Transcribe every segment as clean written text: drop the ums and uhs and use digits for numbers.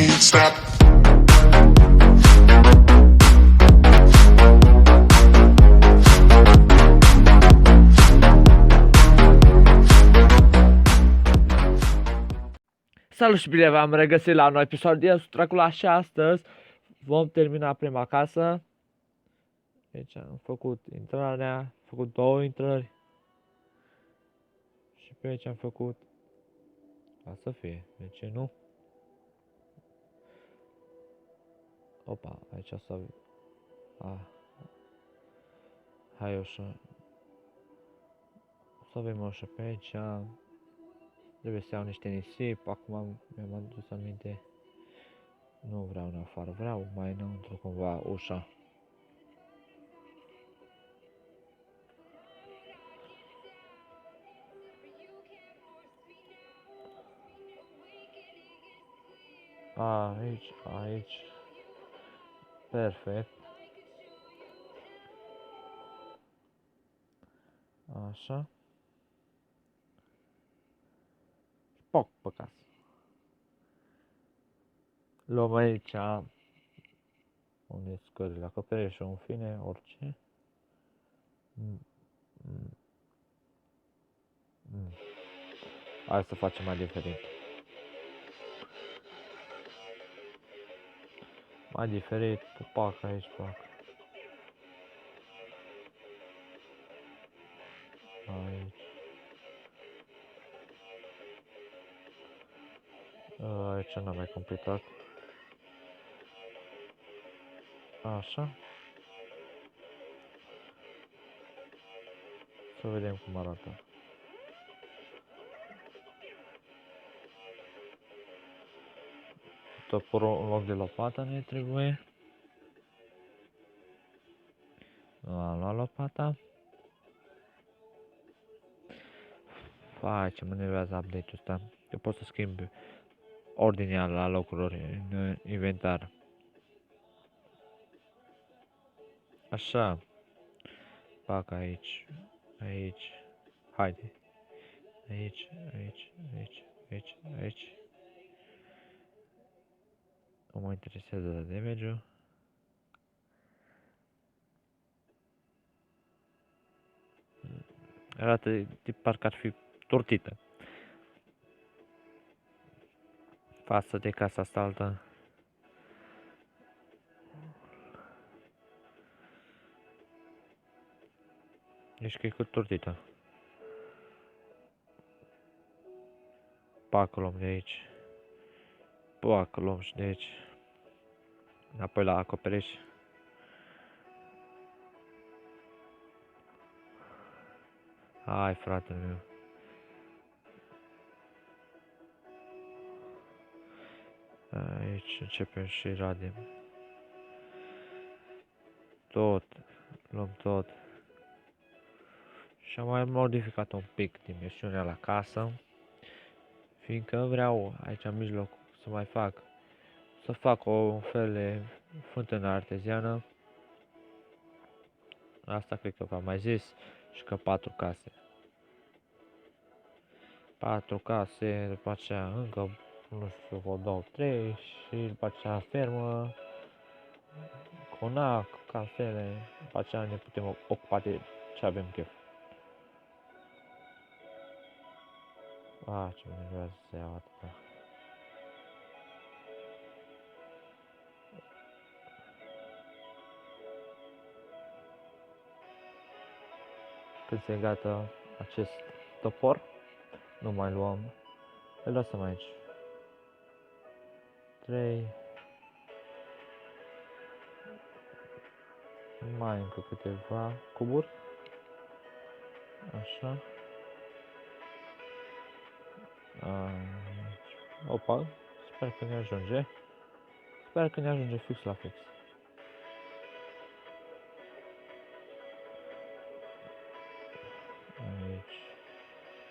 can't stop. Salut și bine v-am regăsit la un nou episod de Dracula și astăzi vom termina prima casă. Deci am făcut intrarea, am făcut două intrări și pe aici am făcut, ca să fie, de ce nu? Opa, aici să... Hai ușa. Să avem ușa pe aici. Trebuie să iau niște nisip, acum mi-am adus aminte. Nu vreau în afară, vreau mai înăuntru cumva ușa. Aici. Perfect. Așa. Poc pe casă. Luăm aici unde scările acoperișul, în fine, orice. Hai să facem mai diferit. Mai diferit, pupac aici, pac. Aici. Aici n-am mai complicat. Așa. Să vedem cum arată. Toporul în loc de lopată ne trebuie. Am luat lopata. Hai, ce mă nervează update-ul ăsta. Eu pot să schimb ordinea la locurilor în inventar. Așa. Fac aici. Haide. Aici. Nu mă interesează de damage-ul. Arată de parcă ar fi tortită. Față de casa asta altă. Deci că e cu tortită. Pac, luăm de aici. Pac, luăm și de aici. Înapoi la acoperiș. Hai, fratele meu. Aici începem și radem. Luăm tot. Și am mai modificat un pic dimensiunea la casă. Fiindcă vreau aici în mijloc să fac un fel de fântână arteziană. Asta cred că v-am mai zis. Și că 4 case. 4 case, după aceea încă, nu știu, o 2, 3 și după aceea fermă, conac, cafele, după aceea ne putem ocupa de ce avem chef. Ce mă nervează să iau atâta. Când se gata acest topor, nu mai luăm, îl lăsăm aici. 3. Mai încă câteva cuburi. Așa. Opa, sper că ne ajunge. Sper că ne ajunge fix la fix. Aici.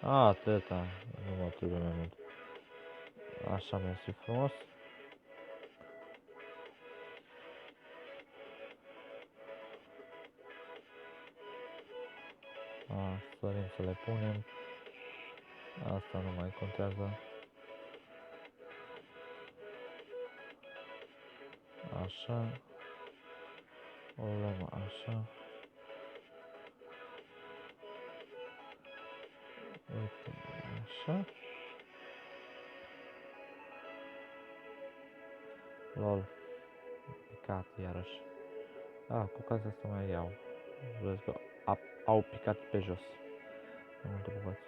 Atâta. Nu mă trebuie mai mult. Așa, mersi frumos. Sărim să le punem. Asta nu mai contează. Așa. O luăm așa. Uite, așa. Lol. Picat iarăși. Cu ocazia asta mai iau. Vezi că au picat pe jos. Mai multe bucăți.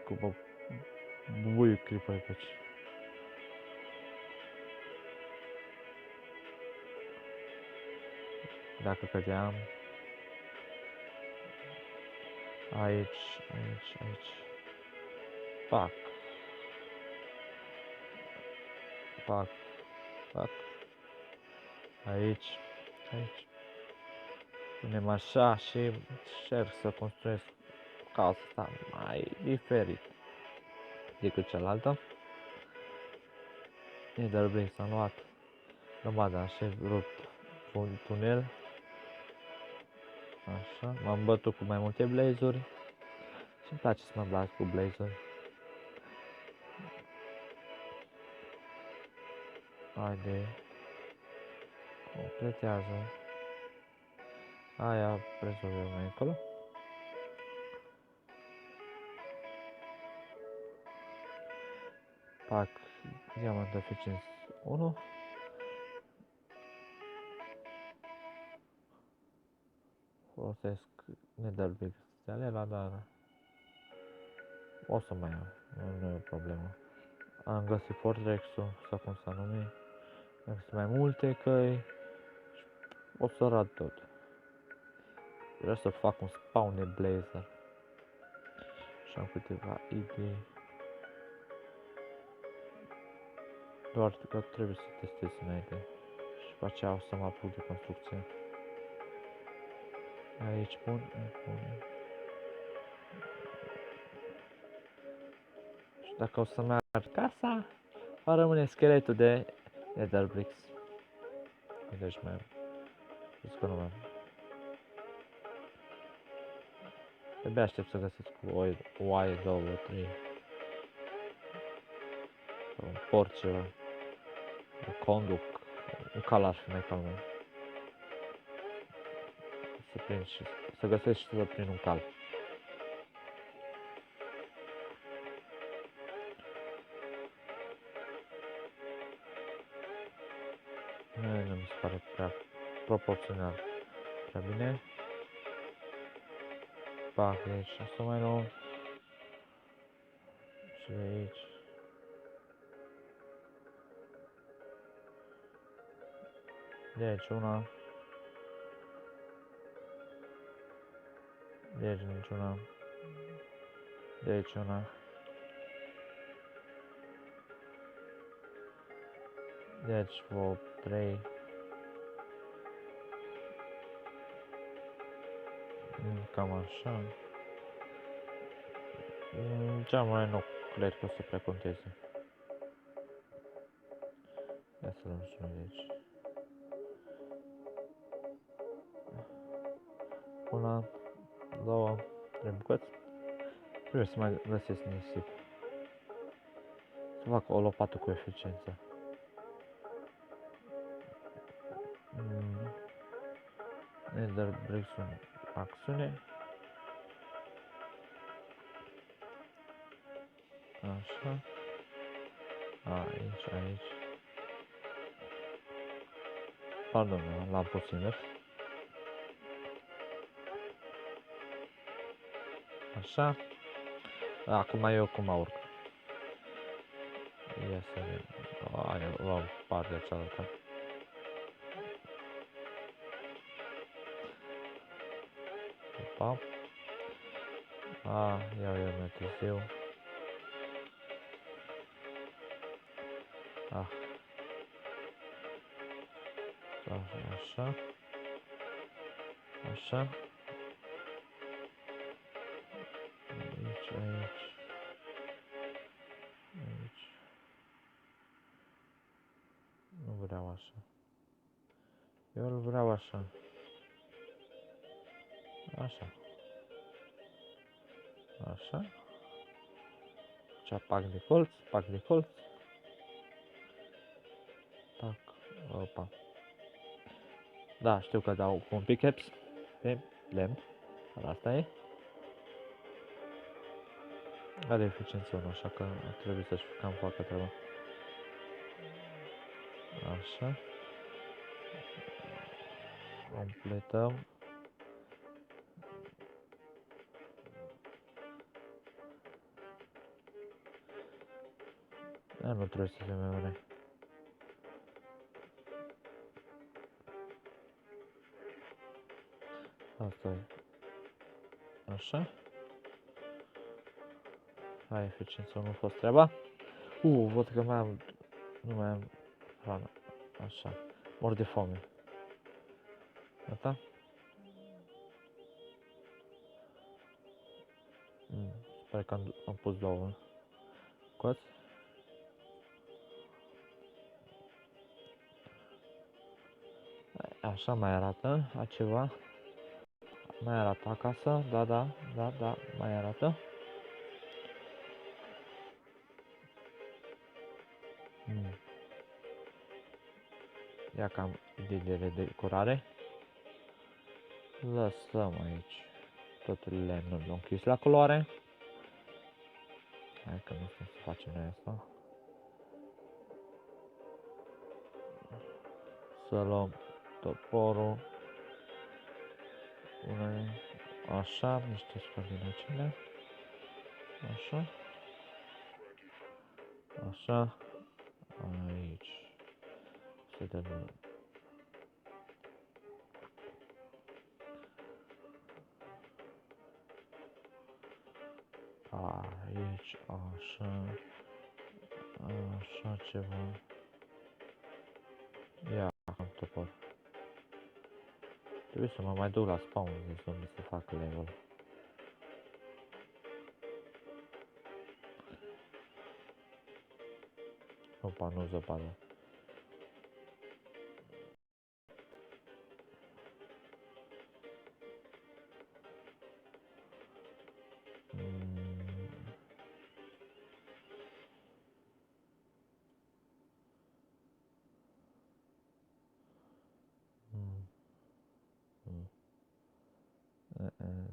Cu bubuiul creeper pe aici. Dacă cădeam. Aici. Fac. Aici. Punem așa și încerc să construiesc casa asta mai diferit decât cealaltă. Netherbricks am luat grămada și rupt un tunel. Așa, m-am bătut cu mai multe blazuri și îmi place să mă bat cu blazuri. Haide, completează. Aia rezolvăm mai încolo. Fac diamant eficiență 1. Folosesc netherbricks de alea, dar o să mai iau, nu e o problemă. Am găsit fortress-ul, sau cum s-a numit. Am găsit mai multe căi. O să arăt tot. Vreau să fac un spawn de blazer. Și am câteva idei. Doar că trebuie să testez înainte. Și după aceea o să mă apuc de construcție. Aici pun. Și dacă o să merg casa, va rămâne scheletul de netherbricks. Deci mai am. Zic că nu mai am. Abia aștept să găsesc o oaie, 2, 3. Un porc ceva. Un conduc. Un cal ar fi mai calm. Să prind și să găsesc și să prind un cal. Nu mi se pare prea proporțional. Prea bine. Pac, deci asta mai luăm. Și de aici. De aici una. De aici niciuna. De aici una. De aici 8, 3. Cam așa. Cea mai nu cred că o să prea conteze. Ia să luăm și noi de aici. Una, 2, 3 bucăți. Trebuie să mai găsesc nisip. Să fac o lopată cu eficiență. Netherbricks în acțiune. Așa. Aici. Pardon, l-am pus invers. Așa. Acum eu cum urc. Ia să vedem. Luăm partea cealaltă. Opa. Iau eu mai târziu. Așa. Aici. Nu vreau așa. Eu îl vreau așa. Așa. Pac de colț. Opa. Da, știu că dau cu un pickaxe pe lemn. Dar asta e. Are eficiență 1, așa că trebuie să-și cam facă treaba. Așa. Completăm. Nu trebuie să fie mai mare. Asta e. Așa. Hai, eficiență 1 a fost treaba. Văd că nu mai am hrană. Așa. Mor de foame. Gata? Sper că am pus 2. Scoți. Așa mai arată ceva. Mai arată acasă. Da, mai arată. Ia cam idei de decorare. Lăsăm aici totul lemnul închis la culoare. Hai că nu știu să facem noi asta. Să luăm toporul. Așa, niște scări din acelea. Așa. Așa. Aici. Se dă. Aici, așa. Așa ceva. Ia, am topor. Trebuie să mă mai duc la spawn, deci unde să fac level. Opa, nu zăpadă.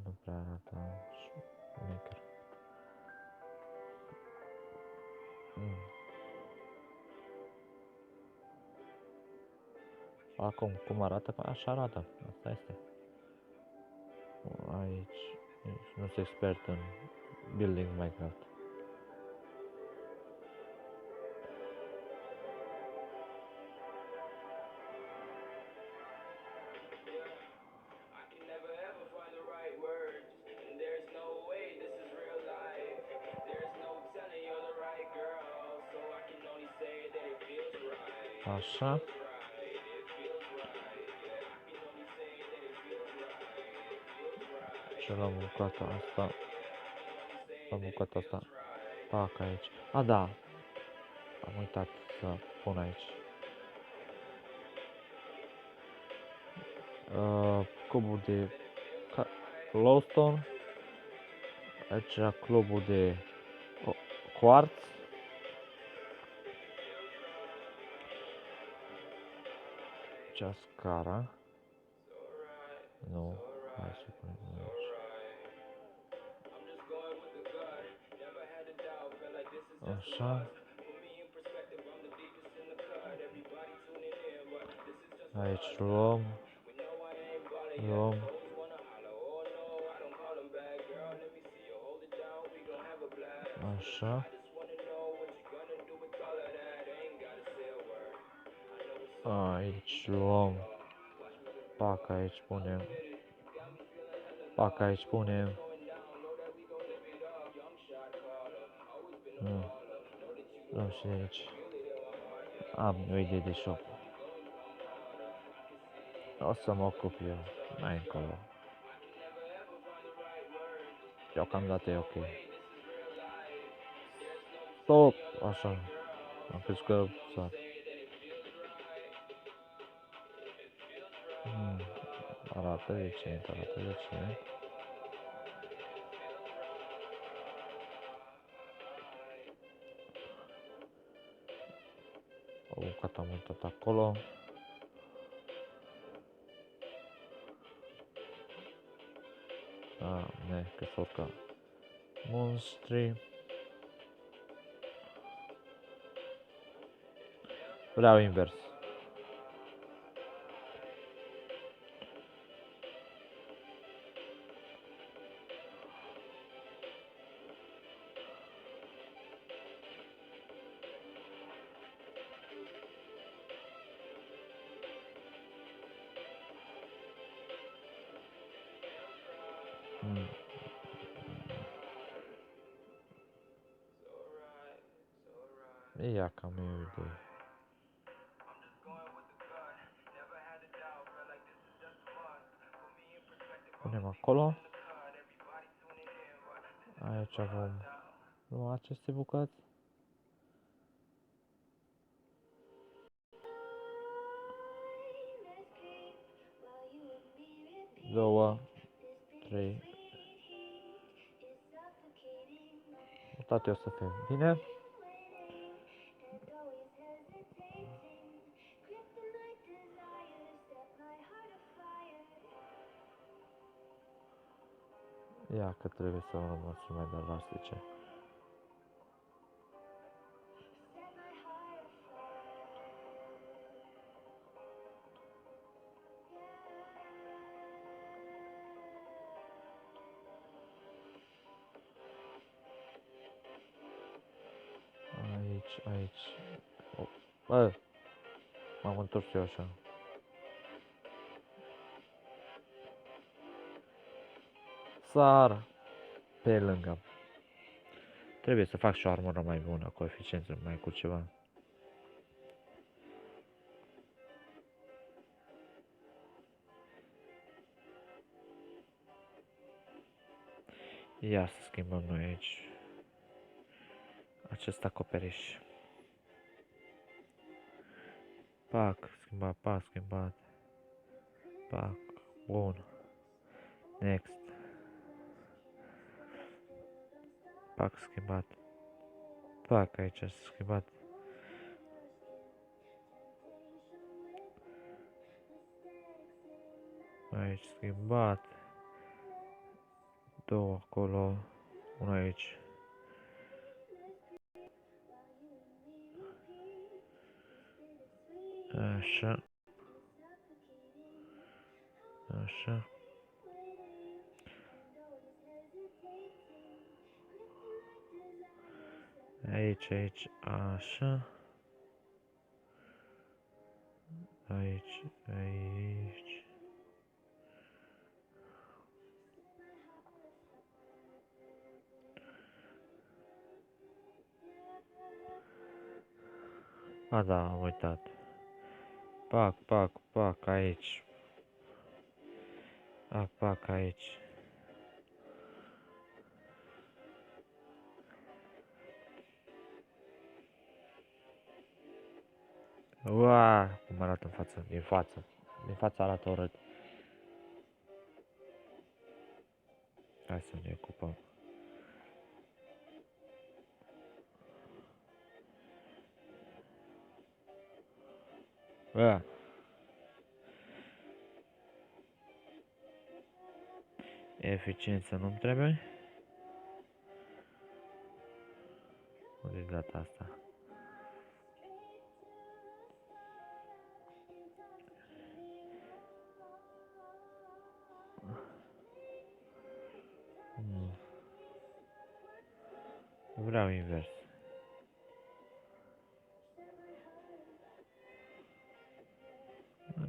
Nu prea arată șmecher. Acum, cum arată? Așa arată. Asta este. Aici nu sunt expert în building Minecraft. Așa. Și la bucata asta. La bucata asta. Fac aici. Da. Am uitat să pun aici. Cubul de glowstone. Aici cubul de quartz. Aici scara. Nu, hai să punem aici. Așa. Aici luăm. Așa. Aici luăm. Pac, aici punem. Pac, aici punem. Nu și de aici. Am o idee de shop. O să mă ocup eu mai încolo. Deocamdată e ok. Stop! Așa. Am crezut că s-a... Arată decent, arată decent. O bucată am uitat acolo. că s-o urcă monstri. Vreau invers. Ia cam e o idee. Punem acolo. Aici vom lua aceste bucăți. Două, trei. Toate o să fie bine. Ia că trebuie să urmăm și mai drastice. Aici. Bă, m-am întors eu așa. Sar pe lângă. Trebuie să fac și o armură mai bună, cu eficiență mai cu ceva. Ia să schimbăm noi aici acest acoperiș. Pac, schimbat. Pac, bun. Next. Pac, schimbat. Pac, aici s-a schimbat. Aici schimbat. Două acolo. Una aici. Așa. Așa. Aici, așa. Aici. A, da, am uitat. Pac, aici. Pac, aici. Ua, cum arată în față, din față arată urât. Hai să ne ocupăm. Ua. Eficiență nu-mi trebuie. Unde-i data asta? Vreau invers.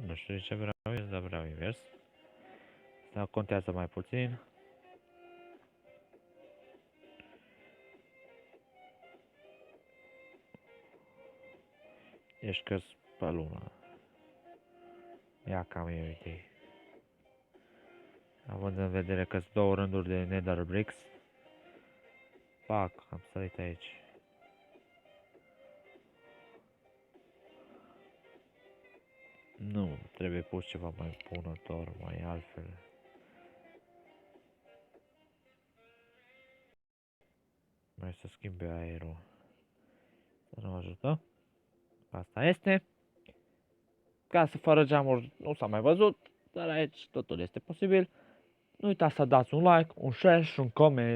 Nu știu de ce vreau invers, dar vreau invers. Sau contează mai puțin. Ești că pe lună. Ia cam e o idee. Având în vedere că sunt două rânduri de nether bricks. Pac, am sărit aici. Nu, trebuie pus ceva mai punător, mai altfel. Mai să schimbe aerul. Să nu ajută. Asta este. Casă fără geamuri nu s-a mai văzut, dar aici totul este posibil. Nu uitați să dați un like, un share și un coment.